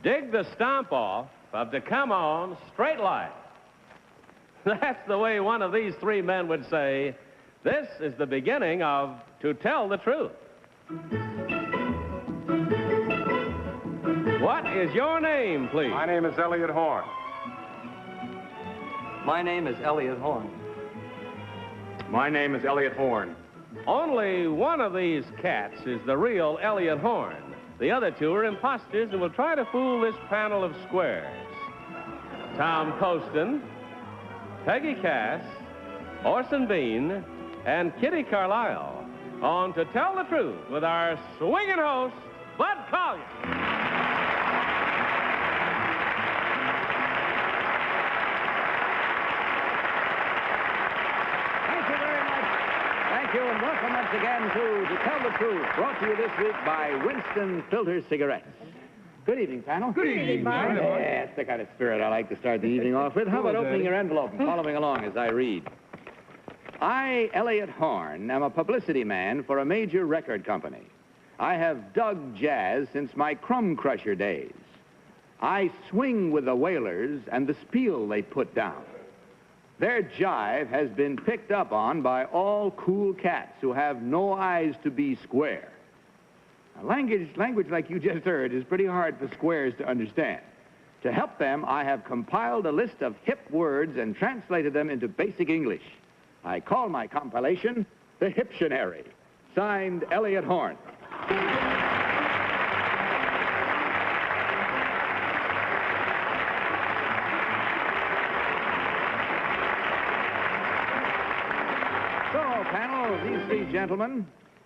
dig the stomp off of the come on straight line. That's the way one of these three men would say, this is the beginning of To Tell the Truth. What is your name, please? My name is Elliott Horne. My name is Elliott Horne. My name is Elliott Horne. Only one of these cats is the real Elliott Horne. The other two are imposters and will try to fool this panel of squares. Tom Poston, Peggy Cass, Orson Bean, and Kitty Carlisle on To Tell the Truth with our swinging host, Bud Collier. Thank you, and welcome once again to Tell the Truth, brought to you this week by Winston Filter Cigarettes. Good evening, panel. Good evening, Bud. Yeah, that's the kind of spirit I like to start the evening off with. How about opening your envelope and following along as I read? I, Elliott Horne, am a publicity man for a major record company. I have dug jazz since my crumb crusher days. I swing with the Wailers and the spiel they put down. Their jive has been picked up on by all cool cats who have no eyes to be square. Now, language like you just heard is pretty hard for squares to understand. To help them, I have compiled a list of hip words and translated them into basic English. I call my compilation the Hip-tionary. Signed, Elliott Horne.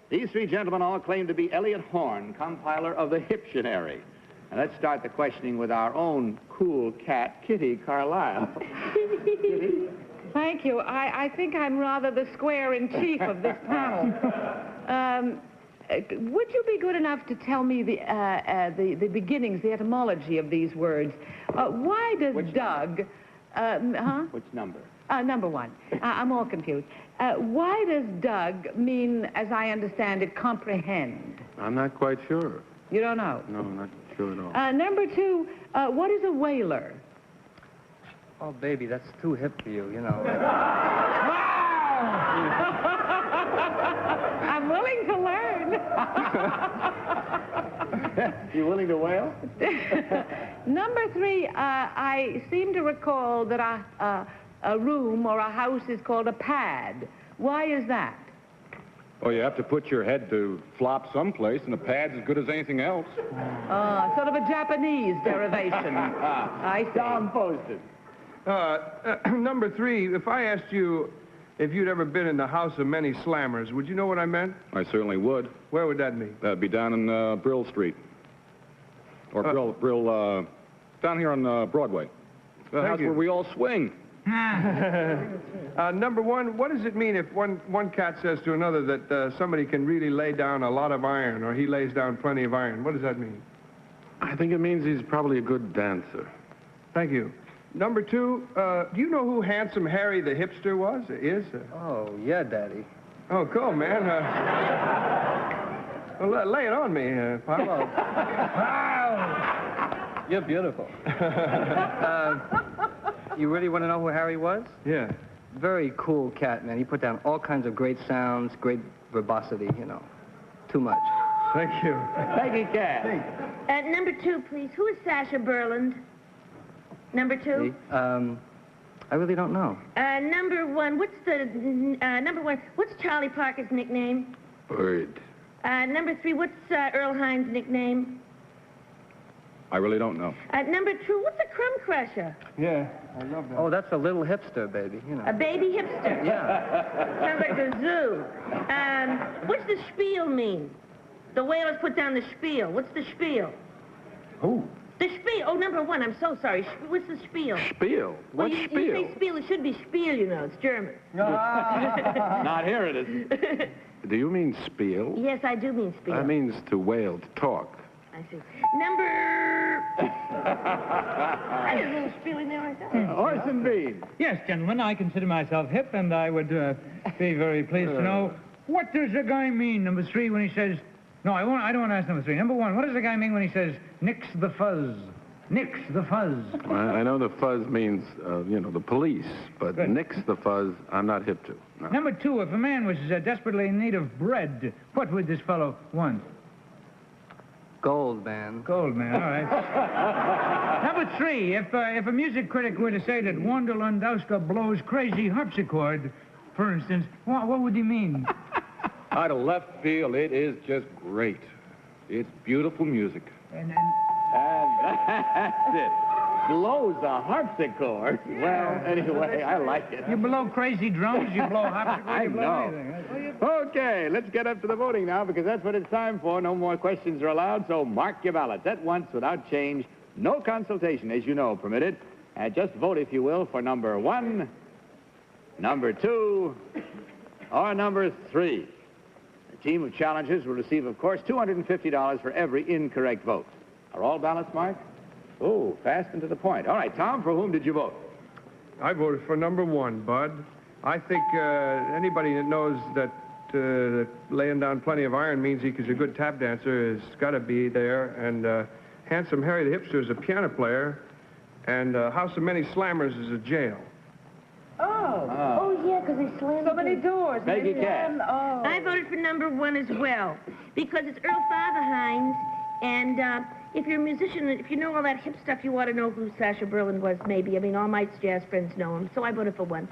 These three gentlemen all claim to be Elliott Horne, compiler of the Hip-tionary. Now, let's start the questioning with our own cool cat, Kitty Carlisle. Kitty? Thank you. I think I'm rather the square-in-chief of this panel. Would you be good enough to tell me the beginnings, the etymology of these words? Why does Doug... Which number? Number one. I'm all confused. Why does Doug mean, as I understand it, comprehend? I'm not quite sure. You don't know? No, I'm not sure at all. Number two, what is a whaler? Oh, baby, that's too hip for you, you know. I'm willing to learn. You willing to whale? Number three, I seem to recall that a room or a house is called a pad. Why is that? Oh, you have to put your head to flop someplace, and a pad's as good as anything else. Sort of a Japanese derivation. I see. Tom Poston. Number three, if I asked you if you'd ever been in the house of many slammers, would you know what I meant? I certainly would. Where would that be? That'd be down in Brill Street. Or Brill, down here on Broadway. The house where we all swing. Number one, what does it mean if one cat says to another that somebody can really lay down a lot of iron, or he lays down plenty of iron? What does that mean? I think it means he's probably a good dancer. Thank you. Number two, do you know who Handsome Harry the hipster was? Oh, yeah, Daddy. Oh, cool, man. Well, lay it on me, Pop. Wow. You're beautiful. You really want to know who Harry was? Yeah. Very cool cat, man. He put down all kinds of great sounds, great verbosity, you know. Too much. Thank you. Peggy Cass. Number two, please. Who is Sasha Berland? Number two? I really don't know. Number one, what's Charlie Parker's nickname? Bird. Number three, what's Earl Hines' nickname? I really don't know. Number two, what's a crumb crusher? Yeah, I love that. Oh, that's a little hipster, baby, you know. A baby hipster? Yeah. Sounds like a zoo. What's the spiel mean? The whalers put down the spiel. What's the spiel? Who? The spiel. Oh, number one, I'm so sorry. What's the spiel? Spiel? What You spiel? say spiel, it should be spiel, you know. It's German. Not here it is. Do you mean spiel? Yes, I do mean spiel. That means to wail, to talk. I see. Number... I had a little spiel in there myself. Orson Bean. Yes, gentlemen, I consider myself hip, and I would be very pleased to know, what does the guy mean, number three, when he says... No, I don't want to ask number three. Number one, what does the guy mean when he says, nix the fuzz? Nix the Fuzz. I know the fuzz means, the police, but Good. nix the fuzz, I'm not hip to. No. Number 2, if a man was desperately in need of bread, what would this fellow want? Gold, man. Gold, man, all right. Number 3, if a music critic were to say that Wanda Landowska blows crazy harpsichord, for instance, what would he mean? Out of left field, it is just great. It's beautiful music. And And that's it. Blows a harpsichord. Well, anyway, I like it. you blow crazy drums, you blow harpsichord, I you blow know. anything. Okay, let's get up to the voting now because that's what it's time for. No more questions are allowed, so mark your ballots at once without change. No consultation, as you know, permitted. And just vote, if you will, for number 1, number 2, or number 3. The team of challengers will receive, of course, $250 for every incorrect vote. Are all ballots marked? Oh, fast and to the point. All right, Tom, for whom did you vote? I voted for number 1, Bud. I think anybody that knows that laying down plenty of iron means he's a good tap dancer has got to be there. And Handsome Harry the Hipster is a piano player. And House of Many Slammers is a jail. Oh, yeah, because they slammed So many doors. Peggy Cass. Oh. I voted for number 1 as well, because it's Earl Fatherhines, and if you're a musician, if you know all that hip stuff, you ought to know who Sacha Berlin was, maybe. I mean, all my jazz friends know him, so I voted for 1.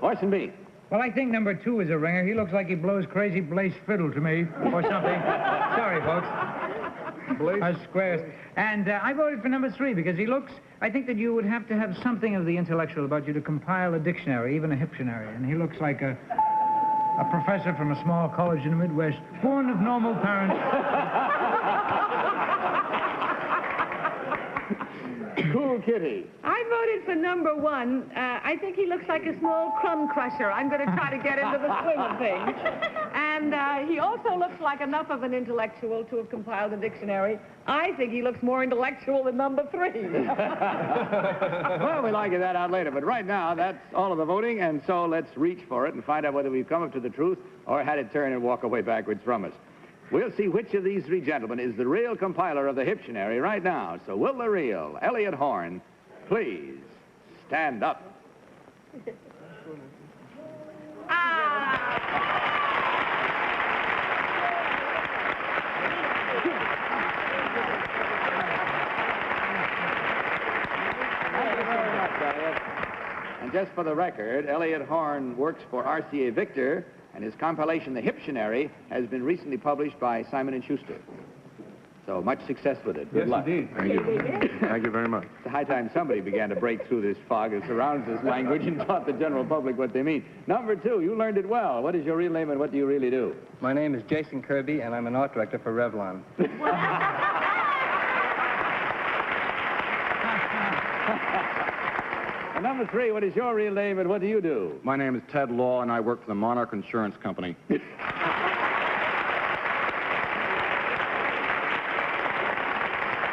Orson B. Well, I think number 2 is a ringer. He looks like he blows crazy Blaze fiddle to me, or something. Sorry, folks. Blaze? Squares. And I voted for number 3 because I think that you would have to have something of the intellectual about you to compile a dictionary, even a Hip-tionary. And he looks like a professor from a small college in the Midwest, born of normal parents. Cool Kitty. I voted for number 1. I think he looks like a small crumb crusher. I'm going to try to get into the swing of things. And he also looks like enough of an intellectual to have compiled a dictionary. I think he looks more intellectual than number 3. Well, we'll argue that out later, but right now, that's all of the voting, and so let's reach for it and find out whether we've come up to the truth or had it turn and walk away backwards from us. We'll see which of these 3 gentlemen is the real compiler of the Hip-tionary right now. So will the real Elliott Horne please stand up? Thank you very much, Elliott. And just for the record, Elliott Horne works for RCA Victor, and his compilation, The Hip-tionary, has been recently published by Simon & Schuster. So much success with it. Good luck. Indeed. Thank you. Thank you very much. It's a high time somebody began to break through this fog that surrounds this language and taught the general public what they mean. Number 2, you learned it well. What is your real name and what do you really do? My name is Jason Kirby, and I'm an art director for Revlon. And number 3, what is your real name and what do you do? My name is Ted Law, and I work for the Monarch Insurance Company.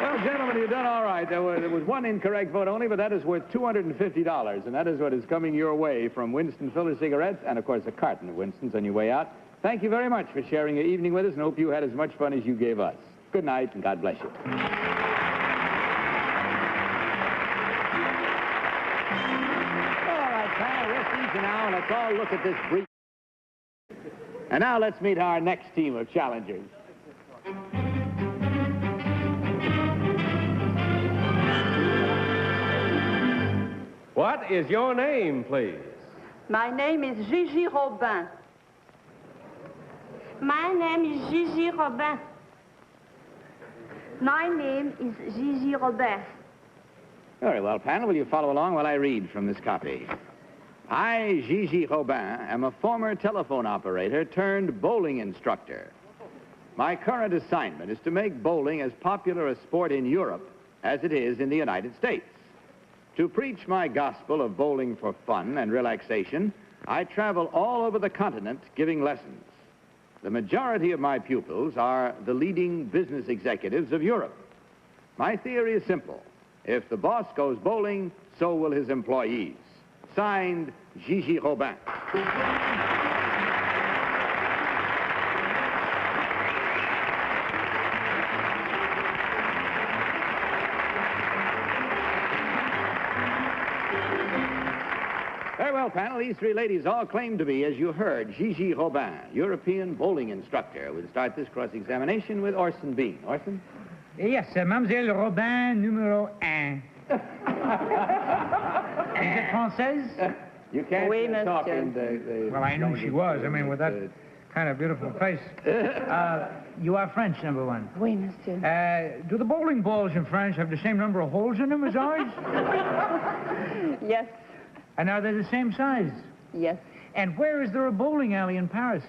Well, gentlemen, you've done all right. There was 1 incorrect vote only, but that is worth $250, and that is what is coming your way from Winston Filler Cigarettes and, of course, a carton of Winston's on your way out. Thank you very much for sharing your evening with us, and hope you had as much fun as you gave us. Good night, and God bless you. And now let's all look at this brief. And now let's meet our next team of challengers. What is your name, please? My name is Gigi Robin. My name is Gigi Robin. My name is Gigi Robin. Very well, panel. Will you follow along while I read from this copy? I, Gigi Robin, am a former telephone operator turned bowling instructor. My current assignment is to make bowling as popular a sport in Europe as it is in the United States. To preach my gospel of bowling for fun and relaxation, I travel all over the continent giving lessons. The majority of my pupils are the leading business executives of Europe. My theory is simple. If the boss goes bowling, so will his employees. Signed, Gigi Robin. well, panel, these three ladies all claim to be, as you heard, Gigi Robin, European bowling instructor. We'll start this cross-examination with Orson Bean. Orson? Yes, Mademoiselle Robin, numéro 1. Is it Française? You can't Oui, talk monsieur. in the Well, I knew she was. I mean, with that kind of beautiful face. You are French, number 1. Oui, monsieur. Do the bowling balls in France have the same number of holes in them as ours? Yes, And are they the same size? yes. And where is there a bowling alley in Paris?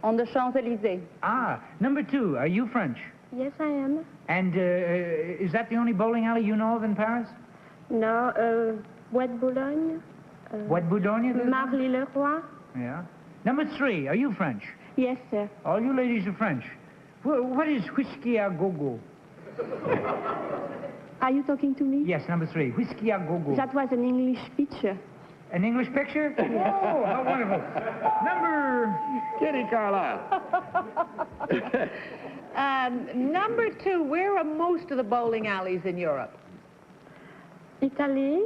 On the Champs-Élysées. Ah, number 2, are you French? Yes, I am. And is that the only bowling alley you know of in Paris? No, Boîte Boulogne. What, Boulogne? there's one? Marly-le-Roi. Yeah. Number 3, are you French? Yes, sir. All you ladies are French. What is whiskey à gogo? Are you talking to me? Yes, number 3, whiskey à gogo. That was an English picture. An English picture? Oh, how wonderful. Number... Kitty Carlisle. Number 2, where are most of the bowling alleys in Europe? Italy.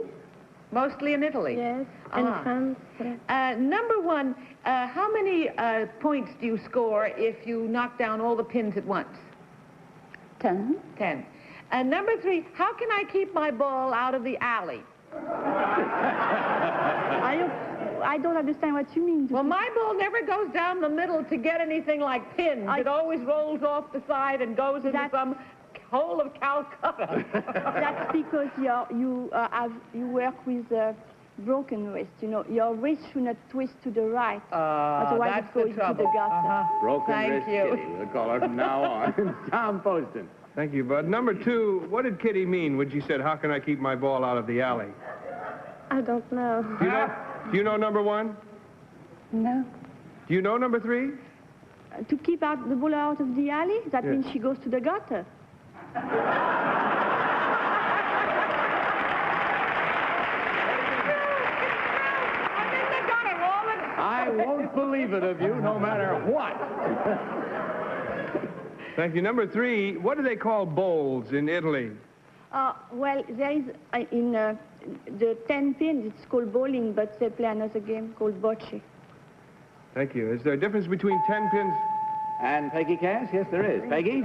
Mostly in Italy? Yes. And Ah. France. Number 1, how many points do you score if you knock down all the pins at once? 10. 10. And number 3, how can I keep my ball out of the alley? I don't understand what you mean. Well, my ball never goes down the middle to get anything like pins. It always rolls off the side and goes into some hole of Calcutta. That's because you work with broken wrist. You know, your wrist should not twist to the right. Otherwise that's it goes the trouble. to the gutter. Broken Thank wrist you. Kitty. We'll call her from now on. Tom Poston. Thank you, Bud. Number 2, what did Kitty mean when she said, how can I keep my ball out of the alley? I don't know. Do you know number 1? No. Do you know number 3? To keep out the ball out of the alley, that Yes. means she goes to the gutter. I won't believe it of you, no matter what. Thank you. Number 3, what do they call bowls in Italy? Well, there is in the 10 pins, it's called bowling, but they play another game called bocce. Thank you. Is there a difference between 10 pins? And Peggy Cass? Yes, there is. Peggy?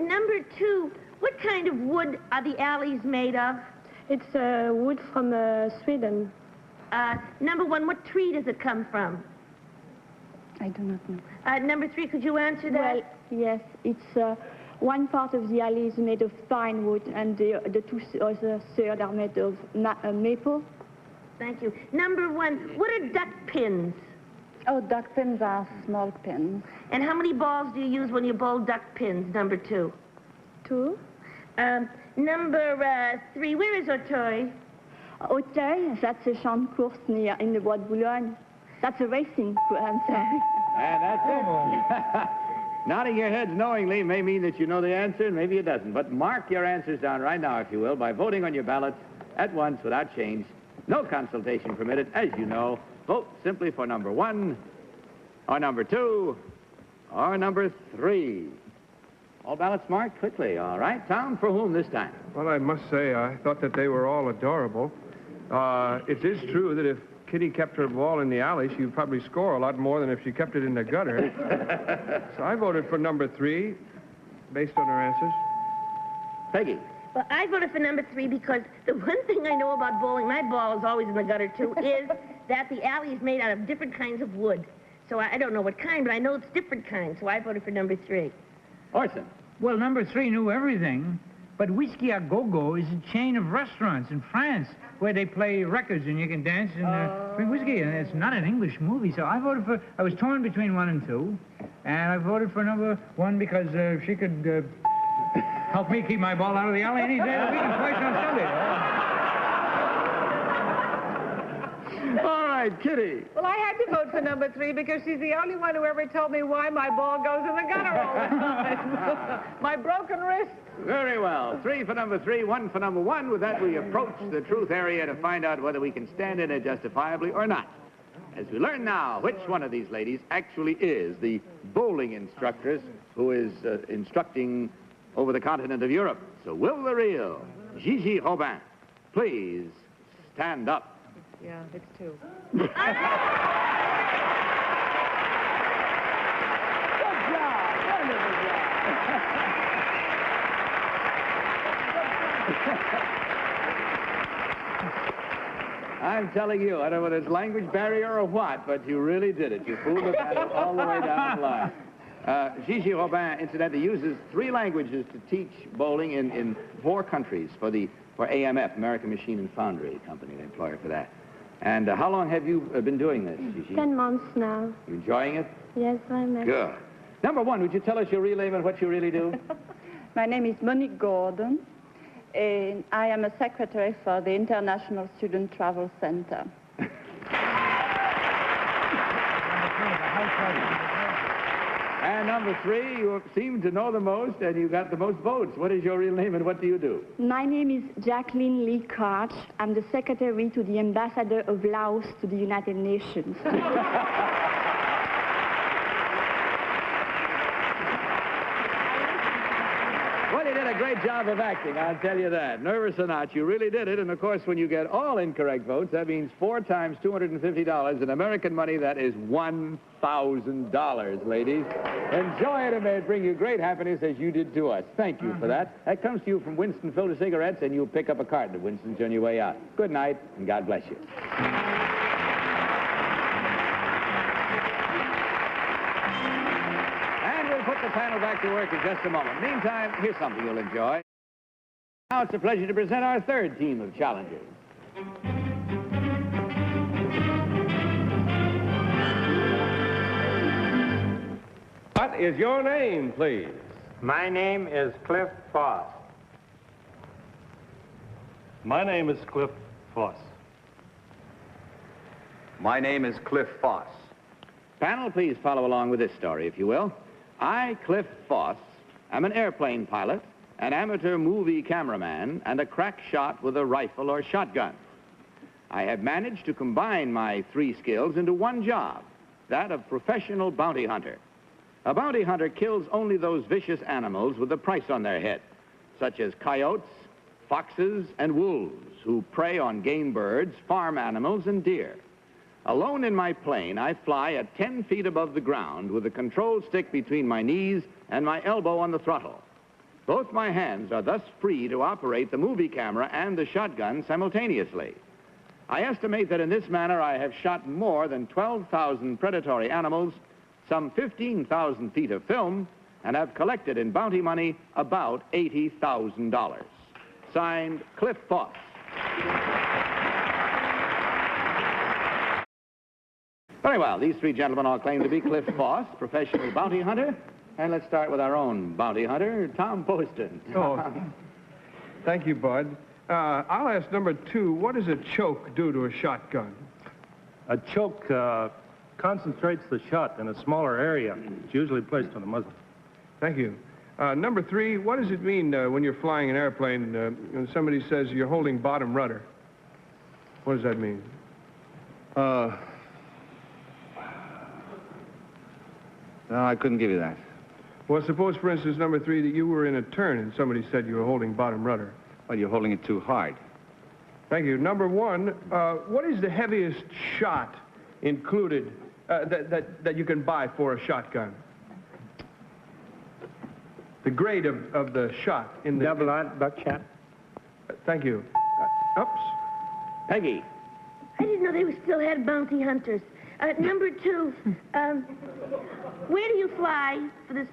Number 2, what kind of wood are the alleys made of? It's wood from Sweden. Number 1, what tree does it come from? I do not know. Number 3, could you answer that? Well, yes, it's one part of the alley is made of pine wood, and the two other third are made of maple. Thank you. Number 1, what are duck pins? Oh, duck pins are small pins. And how many balls do you use when you bowl duck pins, number 2? 2. Number 3, where is Auteuil? Auteuil, that's a champ course near in the Bois de Boulogne. That's a racing, I'm sorry. And that's it. Nodding your heads knowingly may mean that you know the answer, and maybe it doesn't. But mark your answers down right now, if you will, by voting on your ballots at once without change. No consultation permitted, as you know. Vote simply for number 1, or number 2, or number 3. All ballots marked quickly, all right? Tom, for whom this time? Well, I must say, I thought that they were all adorable. It is true that if Kitty kept her ball in the alley, she would probably score a lot more than if she kept it in the gutter. So I voted for number 3, based on her answers. Peggy. Well, I voted for number 3 because the one thing I know about bowling, my ball is always in the gutter too, is that the alley is made out of different kinds of wood. So I don't know what kind, but I know it's different kinds, so I voted for number 3. Orson. Well, number 3 knew everything, but Whiskey à Go-Go is a chain of restaurants in France where they play records and you can dance and drink whiskey, and it's not an English movie. So I voted for, I was torn between 1 and 2, and I voted for number 1 because she could help me keep my ball out of the alley any day of the week and twice on Sunday. All right, Kitty. Well, I had to vote for number 3 because she's the only one who ever told me why my ball goes in the gutter all the time. My broken wrist. Very well. 3 for number 3, 1 for number 1. With that, we approach the truth area to find out whether we can stand in it justifiably or not. As we learn now which one of these ladies actually is the bowling instructress who is instructing over the continent of Europe. So will the real Gigi Robin please stand up? Yeah, it's 2. Good job. Wonderful job. I'm telling you, I don't know whether it's language barrier or what, but you really did it. You fooled the battle all the way down the line. Gigi Robin, incidentally, uses 3 languages to teach bowling in 4 countries for AMF, American Machine and Foundry Company, the employer for that. And how long have you been doing this, Gigi? 10 months now. You enjoying it? Yes, I'm actually. Good. Number 1, would you tell us your real name and what you really do? My name is Monique Gordon, and I am a secretary for the International Student Travel Center. And number 3, you seem to know the most, and you got the most votes. What is your real name, and what do you do? My name is Jacqueline Lee Koch. I'm the secretary to the ambassador of Laos to the United Nations. Well, you did a great job of acting, I'll tell you that. Nervous or not, you really did it. And, of course, when you get all incorrect votes, that means 4 times $250. In American money, that is $1,000, ladies. Enjoy it, and may it bring you great happiness as you did to us. Thank you for that. That comes to you from Winston Filter Cigarettes, and you'll pick up a carton of Winston's on your way out. Good night, and God bless you. Put the panel back to work in just a moment. Meantime, here's something you'll enjoy. Now it's a pleasure to present our 3rd team of challengers. What is your name, please? My name is Cliff Foss. My name is Cliff Foss. My name is Cliff Foss. Panel, please follow along with this story, if you will. I, Cliff Foss, am an airplane pilot, an amateur movie cameraman, and a crack shot with a rifle or shotgun. I have managed to combine my 3 skills into one job, that of professional bounty hunter. A bounty hunter kills only those vicious animals with a price on their head, such as coyotes, foxes, and wolves, who prey on game birds, farm animals, and deer. Alone in my plane, I fly at 10 feet above the ground with a control stick between my knees and my elbow on the throttle. Both my hands are thus free to operate the movie camera and the shotgun simultaneously. I estimate that in this manner I have shot more than 12,000 predatory animals, some 15,000 feet of film, and have collected in bounty money about $80,000. Signed, Cliff Foss. Very well, these 3 gentlemen all claim to be Cliff Foss, professional bounty hunter. And let's start with our own bounty hunter, Tom Poston. Oh, thank you, Bud. I'll ask number 2, what does a choke do to a shotgun? A choke concentrates the shot in a smaller area. It's usually placed on the muzzle. Thank you. Number 3, what does it mean when you're flying an airplane and somebody says you're holding bottom rudder? What does that mean? No, I couldn't give you that. Well, suppose, for instance, number 3, that you were in a turn and somebody said you were holding bottom rudder. Well, you're holding it too hard. Thank you. Number 1, what is the heaviest shot included that you can buy for a shotgun? The grade of the shot in the... Double-aught buckshot. Thank you. Oops. Peggy. I didn't know they still had bounty hunters. Number 2, where do you fly for this?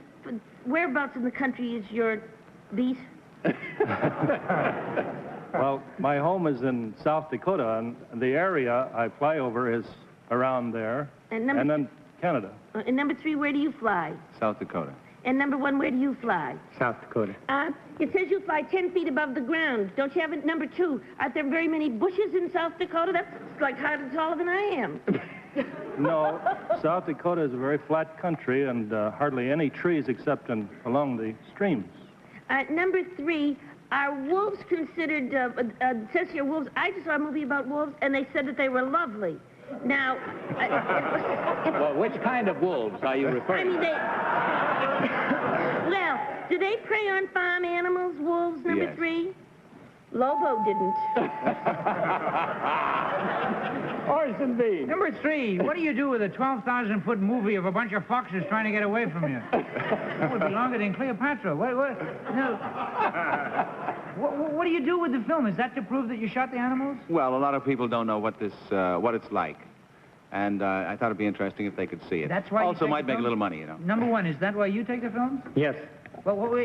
Whereabouts in the country is your beat? Well, my home is in South Dakota, and the area I fly over is around there, and then Canada. And number 3, where do you fly? South Dakota. And number 1, where do you fly? South Dakota. It says you fly 10 feet above the ground. Don't you have it? Number 2, aren't there very many bushes in South Dakota? That's like hardly taller than I am. No, South Dakota is a very flat country and hardly any trees except along the streams. Number 3, are wolves considered, it says here wolves, I just saw a movie about wolves and they said that they were lovely. Now... well, which kind of wolves are you referring to? Well, do they prey on farm animals, wolves, number 3? Lobo didn't. Orson B. Number 3, what do you do with a 12,000-foot movie of a bunch of foxes trying to get away from you? That would be longer than Cleopatra. What do you do with the film? Is that to prove that you shot the animals? Well, a lot of people don't know what it's like. And I thought it'd be interesting if they could see it. That's why you also take might the make a film? little money, you know. Number 1, is that why you take the films? Yes. Well,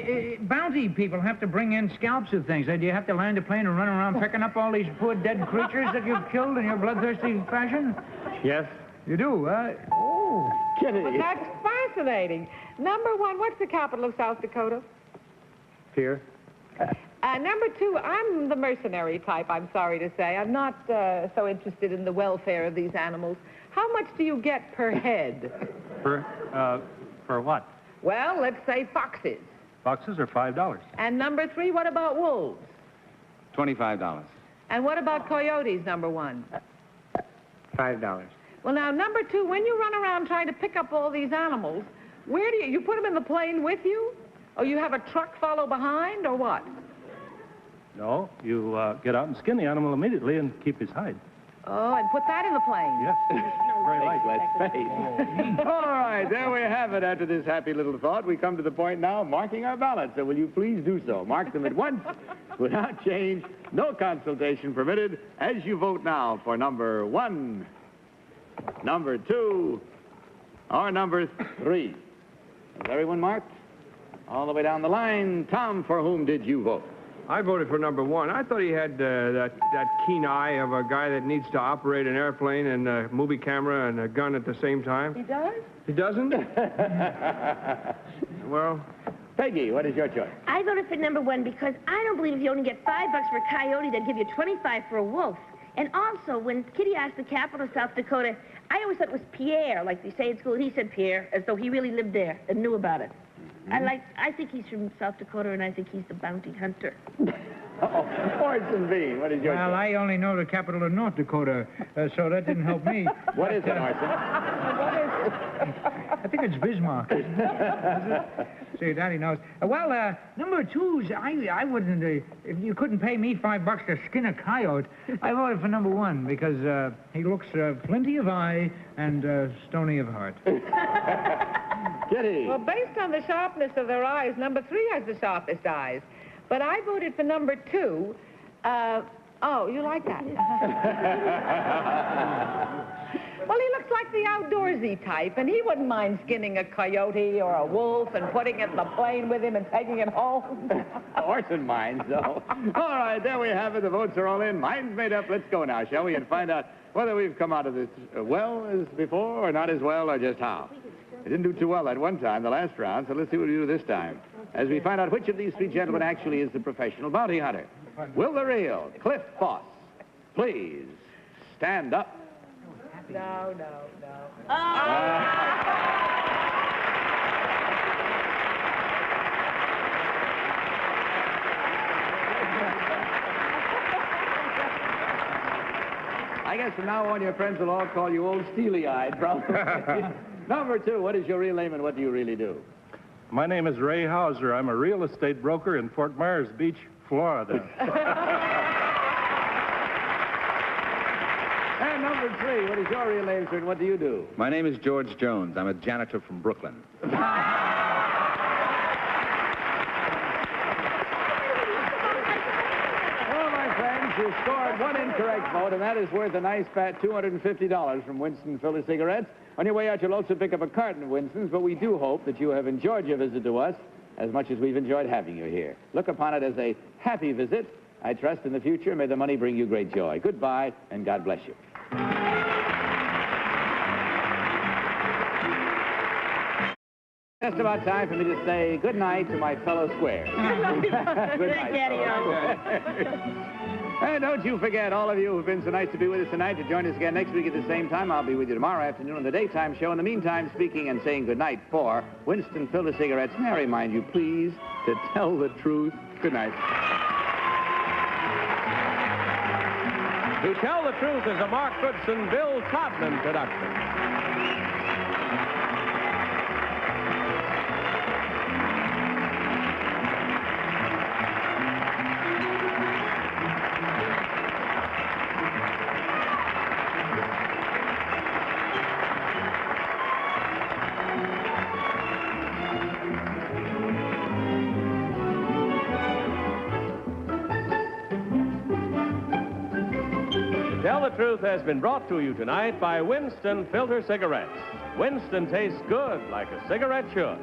bounty people have to bring in scalps of things. Do you have to land a plane and run around picking up all these poor dead creatures that you've killed in your bloodthirsty fashion? Yes. You do, Oh. Kitty. Well, that's fascinating. Number 1, what's the capital of South Dakota? Here. Number 2, I'm the mercenary type, I'm sorry to say. I'm not so interested in the welfare of these animals. How much do you get per head? For what? Well, let's say foxes. Foxes are $5. And number 3, what about wolves? $25. And what about coyotes, number 1? $5. Well, now, number 2, when you run around trying to pick up all these animals, where do you put them in the plane with you? Or you have a truck follow behind, or what? No, you get out and skin the animal immediately and keep his hide. Oh, and put that in the plane. Yes. Very light. Let's face. All right, there we have it. After this happy little thought, we come to the point now of marking our ballots. So will you please do so? Mark them at once, without change, no consultation permitted, as you vote now for number 1, number 2, or number 3. Is everyone marked? All the way down the line. Tom, for whom did you vote? I voted for number 1. I thought he had that keen eye of a guy that needs to operate an airplane and a movie camera and a gun at the same time. He does? He doesn't? Well... Peggy, what is your choice? I voted for number 1 because I don't believe if you only get $5 for a coyote, they'd give you 25 for a wolf. And also, when Kitty asked the capital of South Dakota, I always thought it was Pierre, like they say in school, and he said Pierre, as though he really lived there and knew about it. I think he's from South Dakota, and I think he's the bounty hunter. Orson B., what is your choice? Well, I only know the capital of North Dakota, so that didn't help me. What is it, Orson? I think it's Bismarck. Is it? See, Daddy knows. Number 2's, I wouldn't, if you couldn't pay me $5 to skin a coyote, I voted for number 1 because he looks plenty of eye and stony of heart. Kitty. Well, based on the sharpness of their eyes, number 3 has the sharpest eyes. But I voted for number 2. Oh, you like that? Well, he looks like the outdoorsy type, and he wouldn't mind skinning a coyote or a wolf and putting it in the plane with him and taking it home. Orson minds, though. All right, there we have it. The votes are all in. Minds made up. Let's go now, shall we, and find out whether we've come out of this well as before or not as well or just how. It didn't do too well that one time, the last round, so let's see what we do this time, as we find out which of these 3 gentlemen actually is the professional bounty hunter. Will the real Cliff Foss please stand up? No. I guess from now on your friends will all call you Old Steely-Eyed, probably. Number 2, what is your real name and what do you really do? My name is Ray Hauser. I'm a real estate broker in Fort Myers Beach, Florida. And number 3, what is your real name, sir, and what do you do? My name is George Jones. I'm a janitor from Brooklyn. You scored 1 incorrect vote, and that is worth a nice fat $250 from Winston Filler Cigarettes. On your way out, you'll also pick up a carton of Winston's, but we do hope that you have enjoyed your visit to us as much as we've enjoyed having you here. Look upon it as a happy visit. I trust in the future, may the money bring you great joy. Goodbye, and God bless you. Just about time for me to say good night to my fellow squares. Good night, fellows. And don't you forget, all of you who've been so nice to be with us tonight, to join us again next week at the same time. I'll be with you tomorrow afternoon on the daytime show. In the meantime, speaking and saying good night for Winston Filler Cigarettes. May I remind you, please, to tell the truth. Good night. To Tell the Truth is a Mark Goodson, Bill Todman production. the Truth has been brought to you tonight by Winston Filter Cigarettes. Winston tastes good like a cigarette should.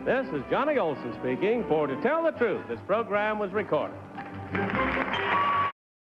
This is Johnny Olson speaking for To Tell the Truth. This program was recorded.